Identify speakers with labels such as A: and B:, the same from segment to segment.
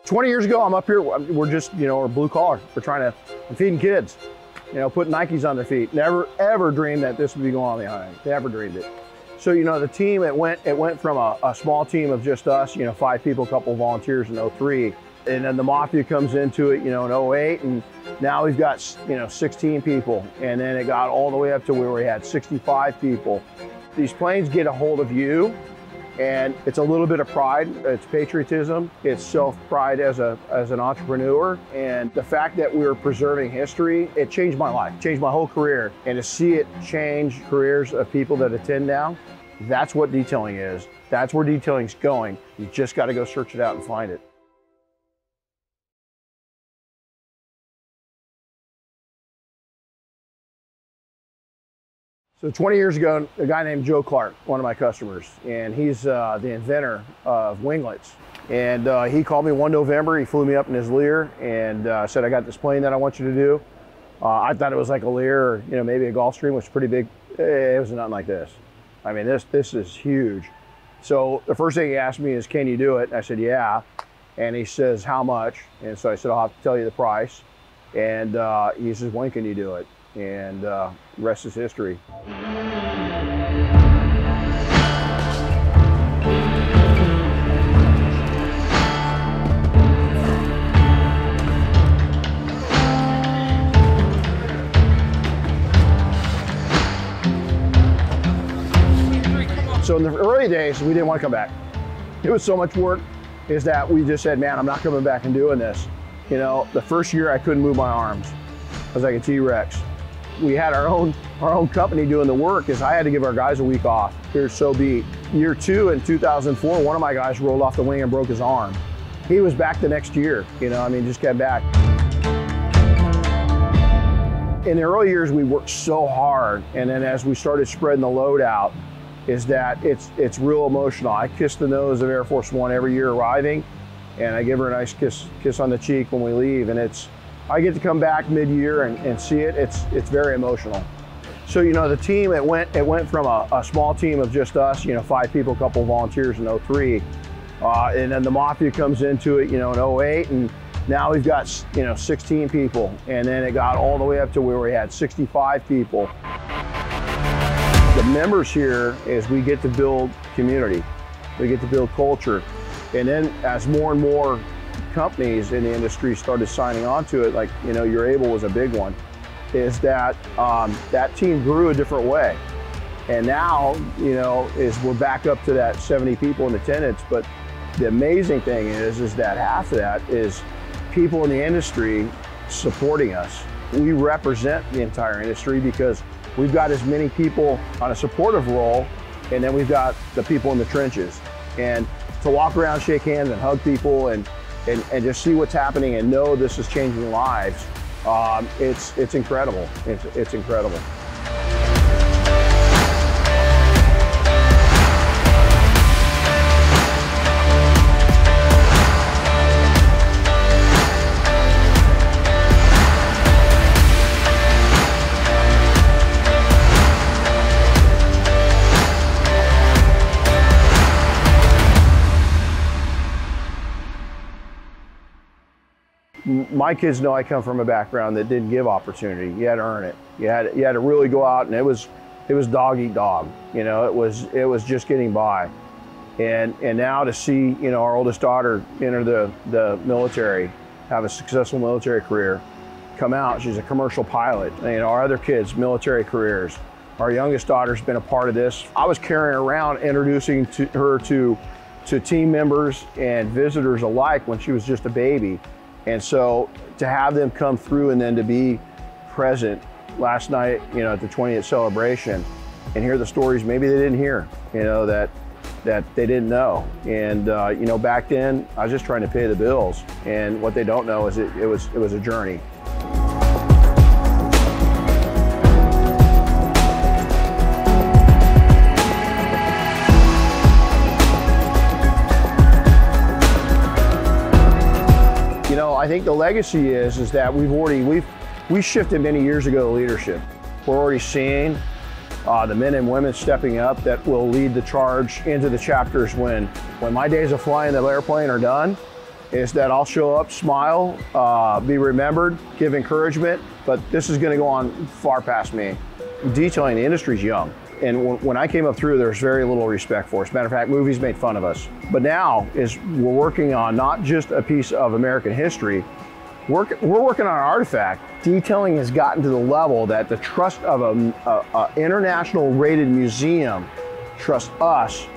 A: 20 years ago, I'm up here, we're just, we're blue collar. I'm feeding kids, putting Nikes on their feet. Never, ever dreamed that this would be going on the island. Never dreamed it. So, the team, it went from a small team of just us, 5 people, a couple of volunteers in 03. And then the Mafia comes into it, in 08. And now we've got, 16 people. And then it got all the way up to where we had 65 people. These planes get a hold of you. And it's a little bit of pride, it's patriotism, it's self-pride as an entrepreneur. And the fact that we were preserving history, it changed my life, changed my whole career. And to see it change careers of people that attend now, that's what detailing is. That's where detailing's going. You just got to go search it out and find it. So 20 years ago, a guy named Joe Clark, one of my customers, and he's the inventor of winglets. And he called me one November, he flew me up in his Lear and said, I got this plane that I want you to do. I thought it was like a Lear or maybe a Gulfstream, which was pretty big. It was nothing like this. I mean, this is huge. So the first thing he asked me is, can you do it? And I said, yeah. And he says, how much? And so I said, I'll have to tell you the price. And he says, when can you do it? And the rest is history. So in the early days, we didn't want to come back. It was so much work, is that we just said, man, I'm not coming back and doing this. The first year I couldn't move my arms. I was like a T-Rex. We had our own company doing the work, is I had to give our guys a week off. Here's so beat. Year 2 in 2004, one of my guys rolled off the wing and broke his arm. He was back the next year, just got back. In the early years, we worked so hard, and then as we started spreading the load out, is that it's real emotional. I kiss the nose of Air Force One every year arriving, and I give her a nice kiss on the cheek when we leave, and I get to come back mid-year and see it. It's very emotional. So the team, it went from a small team of just us, 5 people, a couple of volunteers in 03, and then the Mafia comes into it, in 08, and now we've got 16 people, and then it got all the way up to where we had 65 people. The members here is we get to build community, we get to build culture, and then as more and more companies in the industry started signing on to it, like Urable was a big one, is that that team grew a different way. And now is we're back up to that 70 people in attendance. But the amazing thing is that half of that is people in the industry supporting us. We represent the entire industry because we've got as many people on a supportive role, and then we've got the people in the trenches. And to walk around, shake hands and hug people and just see what's happening and know this is changing lives, it's incredible. It's incredible. My kids know I come from a background that didn't give opportunity. You had to earn it. You had to really go out, and it was dog eat dog. It was just getting by. And now to see our oldest daughter enter the military, have a successful military career, come out. She's a commercial pilot. Our other kids, military careers. Our youngest daughter's been a part of this. I was carrying her around, introducing her to team members and visitors alike when she was just a baby. And so to have them come through and then to be present last night, at the 20th celebration and hear the stories maybe they didn't hear, that they didn't know. And back then I was just trying to pay the bills. And what they don't know is it was a journey. I think the legacy is that we shifted many years ago to leadership. We're already seeing the men and women stepping up that will lead the charge into the chapters when my days of flying the airplane are done, is that I'll show up, smile, be remembered, give encouragement, but this is gonna go on far past me. Detailing, the industry's young. And when I came up through, there was very little respect for us. Matter of fact, movies made fun of us. But now we're working on not just a piece of American history, we're working on an artifact. Detailing has gotten to the level that the trust of an international rated museum trusts us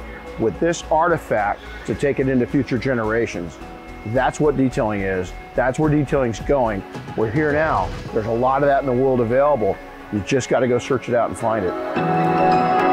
A: with this artifact to take it into future generations. That's what detailing is. That's where detailing's going. We're here now. There's a lot of that in the world available. You just got to go search it out and find it.